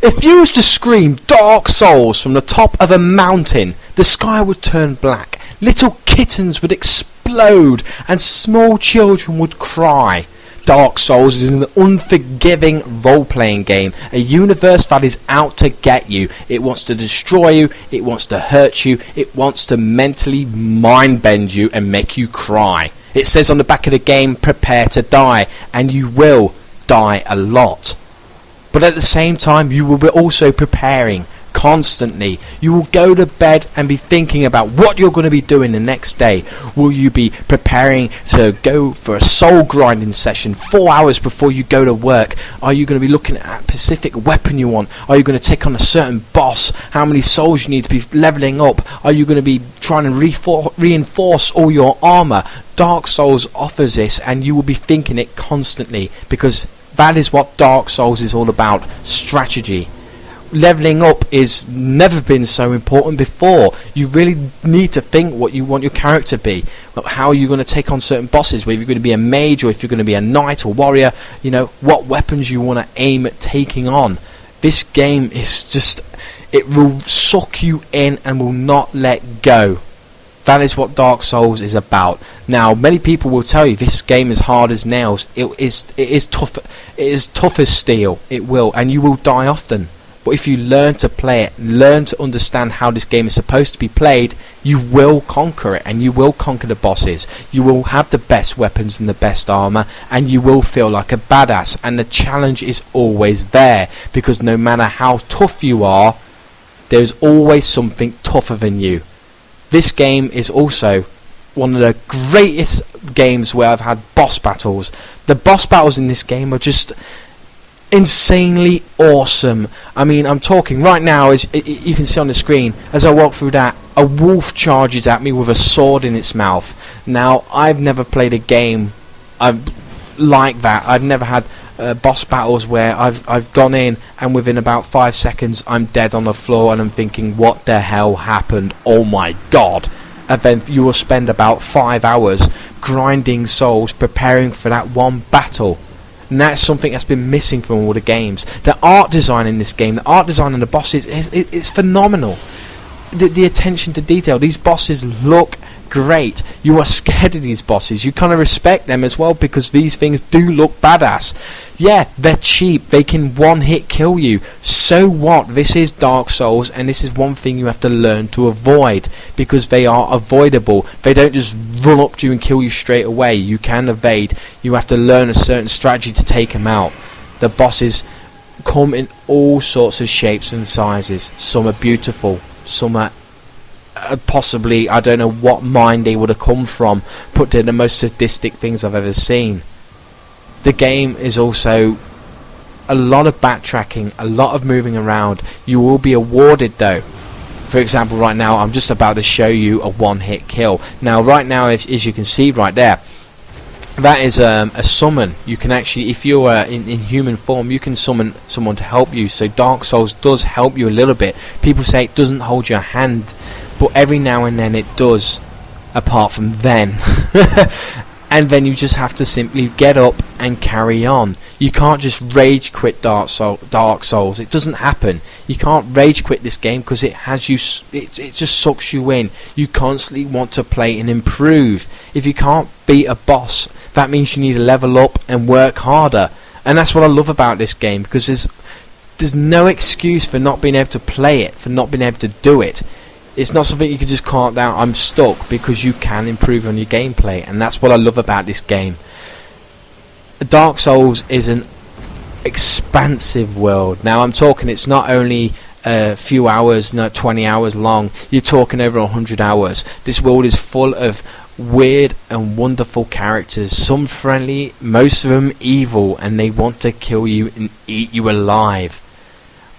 If you was to scream Dark Souls from the top of a mountain, the sky would turn black, little kittens would explode, and small children would cry. Dark Souls is an unforgiving role-playing game, a universe that is out to get you. It wants to destroy you, it wants to hurt you, it wants to mentally mind-bend you and make you cry. It says on the back of the game, prepare to die, and you will die a lot. But at the same time, you will be also preparing constantly. You will go to bed and be thinking about what you're going to be doing the next day. Will you be preparing to go for a soul grinding session 4 hours before you go to work? Are you going to be looking at a specific weapon you want? Are you going to take on a certain boss? How many souls you need to be leveling up? Are you going to be trying to reinforce all your armor? Dark Souls offers this, and you will be thinking it constantly, because that is what Dark Souls is all about. Strategy. Leveling up is never been so important before. You really need to think what you want your character to be. How are you going to take on certain bosses? Whether you're going to be a mage or if you're going to be a knight or warrior. You know, what weapons you want to aim at taking on. This game is just, it will suck you in and will not let go. That is what Dark Souls is about. Now, many people will tell you this game is hard as nails. It is tough. It is tough as steel. It will, and you will die often. But if you learn to play it, learn to understand how this game is supposed to be played, you will conquer it, and you will conquer the bosses. You will have the best weapons and the best armor, and you will feel like a badass. And the challenge is always there, because no matter how tough you are, there's always something tougher than you. This game is also one of the greatest games where I've had boss battles. The boss battles in this game are just insanely awesome. I mean, I'm talking right now, as you can see on the screen, as I walk through that, a wolf charges at me with a sword in its mouth. Now, I've never played a game like that. I've never had boss battles where I've gone in and within about 5 seconds I'm dead on the floor and I'm thinking, what the hell happened? Oh my god. And then you will spend about 5 hours grinding souls, preparing for that one battle. And that's something that's been missing from all the games. The art design in this game, the art design and the bosses, it's phenomenal. The attention to detail. These bosses look great. You are scared of these bosses. You kind of respect them as well, because these things do look badass. Yeah, they're cheap. They can one-hit kill you. So what? This is Dark Souls, and this is one thing you have to learn to avoid, because they are avoidable. They don't just run up to you and kill you straight away. You can evade. You have to learn a certain strategy to take them out. The bosses come in all sorts of shapes and sizes. Some are beautiful. Some are possibly, I don't know what mind they would have come from, but they're the most sadistic things I've ever seen. The game is also a lot of backtracking, a lot of moving around. You will be awarded though. For example, right now I'm just about to show you a one-hit kill. Now right now, as you can see right there, that is a summon. You can actually, if you're in human form, you can summon someone to help you. So Dark Souls does help you a little bit. People say it doesn't hold your hand, but every now and then it does, apart from then. And then you just have to simply get up and carry on. You can't just rage quit Dark Souls. It doesn't happen. You can't rage quit this game, because it has you. It just sucks you in. You constantly want to play and improve. If you can't beat a boss, that means you need to level up and work harder. And that's what I love about this game, because there's no excuse for not being able to play it, for not being able to do it. It's not something you can just calm down, I'm stuck, because you can improve on your gameplay, and that's what I love about this game. Dark Souls is an expansive world. Now I'm talking, it's not only a few hours, not 20 hours long, you're talking over 100 hours. This world is full of weird and wonderful characters, some friendly, most of them evil, and they want to kill you and eat you alive.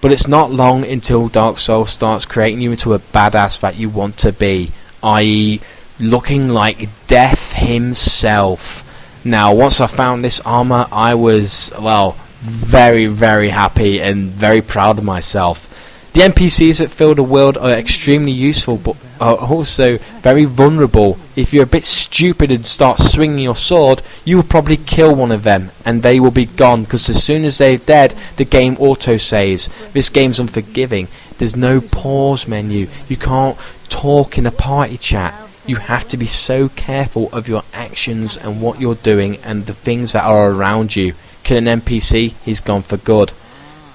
But it's not long until Dark Souls starts creating you into a badass that you want to be, i.e. looking like Death himself. Now, once I found this armor, I was, well, very, very happy and very proud of myself. The NPCs that fill the world are extremely useful, but are also very vulnerable. If you're a bit stupid and start swinging your sword, you will probably kill one of them, and they will be gone, because as soon as they're dead, the game auto-saves. This game's unforgiving. There's no pause menu. You can't talk in a party chat. You have to be so careful of your actions and what you're doing and the things that are around you. Kill an NPC, he's gone for good.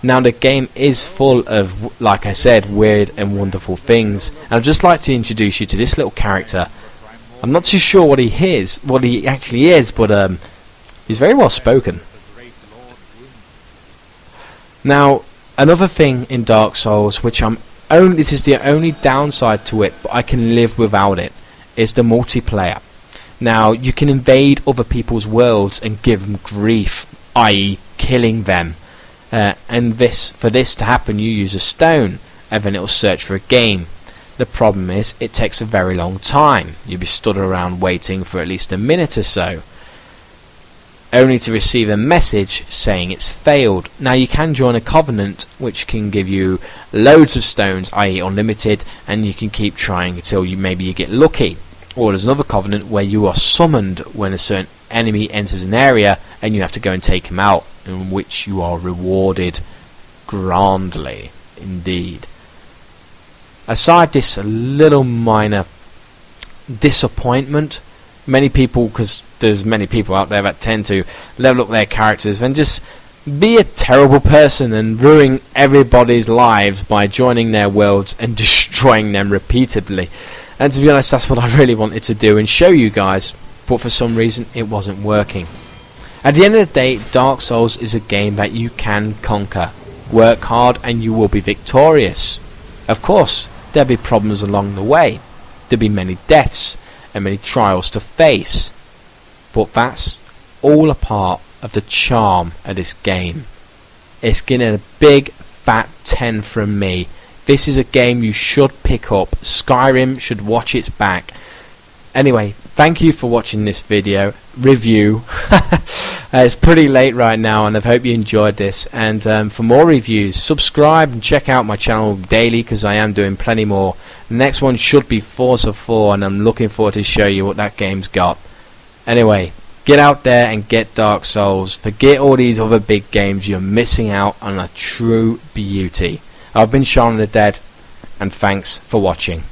Now the game is full of, like I said, weird and wonderful things. And I'd just like to introduce you to this little character. I'm not too sure what he actually is, but he's very well spoken. Now, another thing in Dark Souls, which this is the only downside to it, but I can live without it, is the multiplayer. Now, you can invade other people's worlds and give them grief, i.e. killing them. And for this to happen, you use a stone, and then it will search for a game. The problem is, it takes a very long time. You'll be stood around waiting for at least a minute or so, only to receive a message saying it's failed. Now you can join a covenant, which can give you loads of stones, i.e. unlimited, and you can keep trying until maybe you get lucky. Or there's another covenant where you are summoned when a certain enemy enters an area, and you have to go and take him out, in which you are rewarded grandly indeed. Aside this little minor disappointment, many people, because there's many people out there that tend to level up their characters and just be a terrible person and ruin everybody's lives by joining their worlds and destroying them repeatedly. And to be honest, that's what I really wanted to do and show you guys, but for some reason it wasn't working. At the end of the day, Dark Souls is a game that you can conquer. Work hard and you will be victorious. Of course, there'll be problems along the way. There'll be many deaths and many trials to face. But that's all a part of the charm of this game. It's getting a big fat 10 from me. This is a game you should pick up. Skyrim should watch its back. Anyway, thank you for watching this video review. It's pretty late right now, and I hope you enjoyed this. And for more reviews, subscribe and check out my channel daily, because I am doing plenty more. The next one should be Forza 4, and I'm looking forward to show you what that game's got. Anyway, get out there and get Dark Souls. Forget all these other big games. You're missing out on a true beauty. I've been SharnOfTheDEAD, and thanks for watching.